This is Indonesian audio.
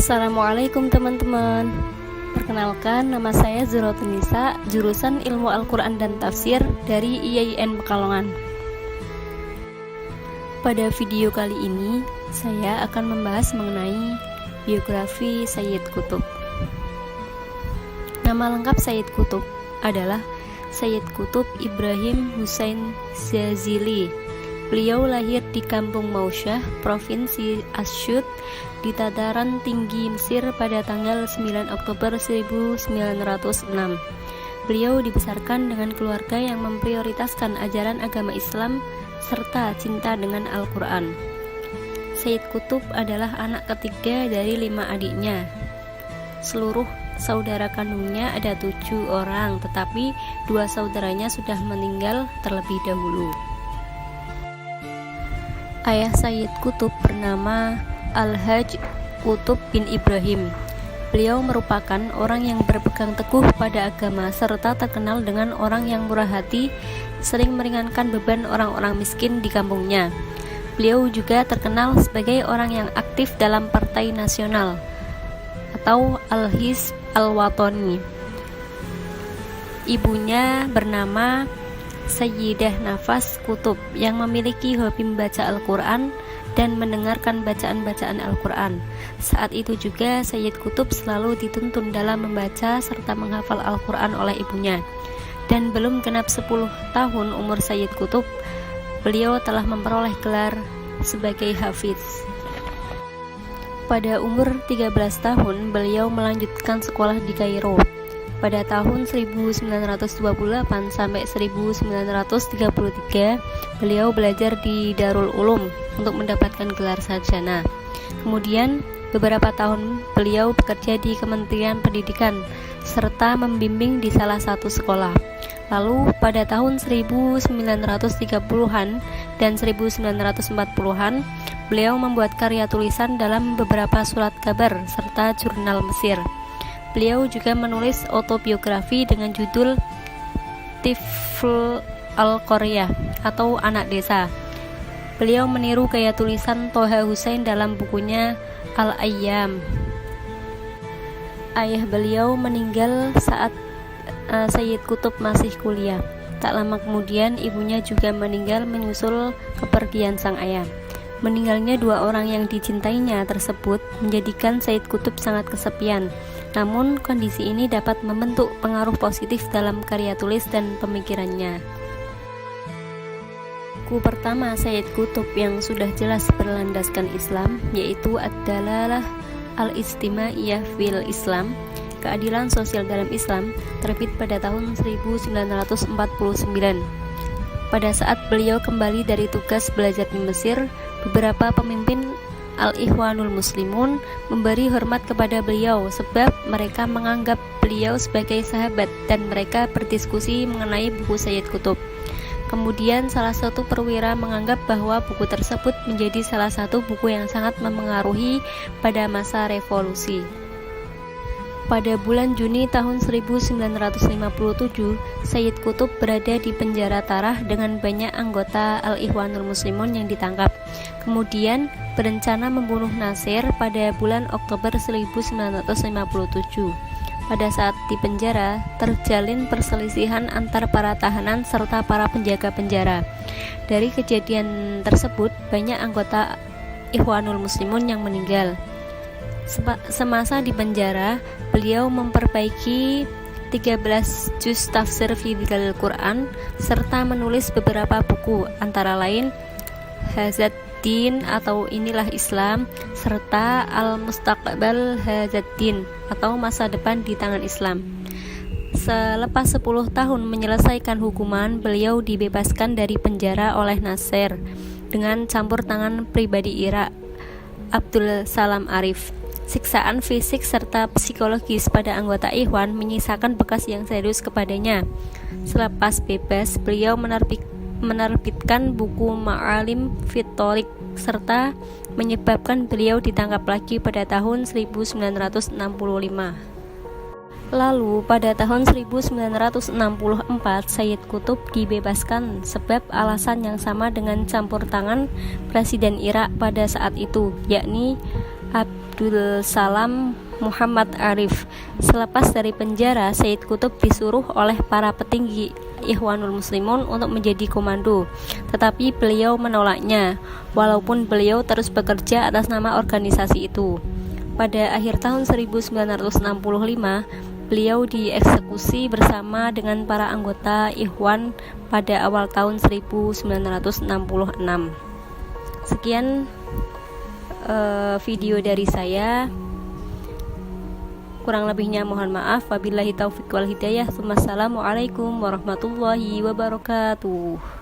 Assalamualaikum teman-teman. Perkenalkan, nama saya Zuratunisa, jurusan Ilmu Al-Quran dan Tafsir dari IAIN Pekalongan. Pada video kali ini, saya akan membahas mengenai biografi Sayyid Qutb. Nama lengkap Sayyid Qutb adalah Sayyid Qutb Ibrahim Husain Zazili. Beliau lahir di Kampung Mausyah, Provinsi Asyut, di dataran tinggi Mesir pada tanggal 9 Oktober 1906. Beliau dibesarkan dengan keluarga yang memprioritaskan ajaran agama Islam serta cinta dengan Al-Quran. Sayyid Qutb adalah anak ketiga dari 5 adiknya. Seluruh saudara kandungnya ada 7 orang, tetapi 2 saudaranya sudah meninggal terlebih dahulu. Ayah Sayyid Qutb bernama Al-Hajj Qutb bin Ibrahim. Beliau merupakan orang yang berpegang teguh pada agama serta terkenal dengan orang yang murah hati, sering meringankan beban orang-orang miskin di kampungnya. Beliau juga terkenal sebagai orang yang aktif dalam Partai Nasional atau Al-Hizb Al-Watani. Ibunya bernama Sayyidah Nafas Qutb yang memiliki hobi membaca Al-Quran dan mendengarkan bacaan-bacaan Al-Quran. Saat itu juga Sayyid Qutb selalu dituntun dalam membaca serta menghafal Al-Quran oleh ibunya. Dan belum genap 10 tahun umur Sayyid Qutb, beliau telah memperoleh gelar sebagai hafiz. Pada umur 13 tahun, beliau melanjutkan sekolah di Kairo. Pada tahun 1928 sampai 1933, beliau belajar di Darul Ulum untuk mendapatkan gelar sarjana. Kemudian, beberapa tahun beliau bekerja di Kementerian Pendidikan serta membimbing di salah satu sekolah. Lalu, pada tahun 1930-an dan 1940-an, beliau membuat karya tulisan dalam beberapa surat kabar serta jurnal Mesir. Beliau juga menulis autobiografi dengan judul Tifl Al-Qaryah atau Anak Desa. Beliau meniru gaya tulisan Toha Hussein dalam bukunya Al-Ayyam. Ayah beliau meninggal saat Sayyid Qutb masih kuliah. Tak lama kemudian ibunya juga meninggal menyusul kepergian sang ayah. Meninggalnya 2 orang yang dicintainya tersebut menjadikan Sayyid Qutb sangat kesepian. Namun, kondisi ini dapat membentuk pengaruh positif dalam karya tulis dan pemikirannya. Buku pertama Sayyid Qutb yang sudah jelas berlandaskan Islam yaitu Ad-Dalalah Al-Ijtimaiyah fil Islam, Keadilan Sosial dalam Islam, terbit pada tahun 1949. Pada saat beliau kembali dari tugas belajar di Mesir, beberapa pemimpin Al-Ikhwanul Muslimun memberi hormat kepada beliau sebab mereka menganggap beliau sebagai sahabat dan mereka berdiskusi mengenai buku Sayyid Qutb. Kemudian salah satu perwira menganggap bahwa buku tersebut menjadi salah satu buku yang sangat memengaruhi pada masa revolusi. Pada bulan Juni tahun 1957, Sayyid Qutb berada di penjara Tarah dengan banyak anggota Al-Ikhwanul Muslimun yang ditangkap. Kemudian berencana membunuh Nasir pada bulan Oktober 1957. Pada saat di penjara, terjalin perselisihan antar para tahanan serta para penjaga penjara. Dari kejadian tersebut, banyak anggota Ikhwanul Muslimun yang meninggal. Semasa di penjara, beliau memperbaiki 13 juz tafsir fidhil Quran serta menulis beberapa buku, antara lain Hazad Din atau Inilah Islam serta Al-Mustaqbal Hazad Din atau Masa Depan di Tangan Islam. Selepas 10 tahun menyelesaikan hukuman, beliau dibebaskan dari penjara oleh Nasir dengan campur tangan pribadi Irak, Abdul Salam Arif. Siksaan fisik serta psikologis pada anggota Ikhwan menyisakan bekas yang serius kepadanya. Selepas bebas, beliau menerbitkan buku Ma'alim fit Thoriq serta menyebabkan beliau ditangkap lagi pada tahun 1965. Lalu pada tahun 1964 Sayyid Qutb dibebaskan sebab alasan yang sama dengan campur tangan Presiden Irak pada saat itu, yakni Abdul Salam Muhammad Arif. Selepas dari penjara, Sayyid Qutb disuruh oleh para petinggi Ikhwanul Muslimun untuk menjadi komando, tetapi beliau menolaknya, walaupun beliau terus bekerja atas nama organisasi itu. Pada akhir tahun 1965, beliau dieksekusi bersama dengan para anggota Ikhwan pada awal tahun 1966. Sekian video dari saya. Kurang lebihnya mohon maaf. Wabillahi taufiq wal hidayah. Wassalamualaikum warahmatullahi wabarakatuh.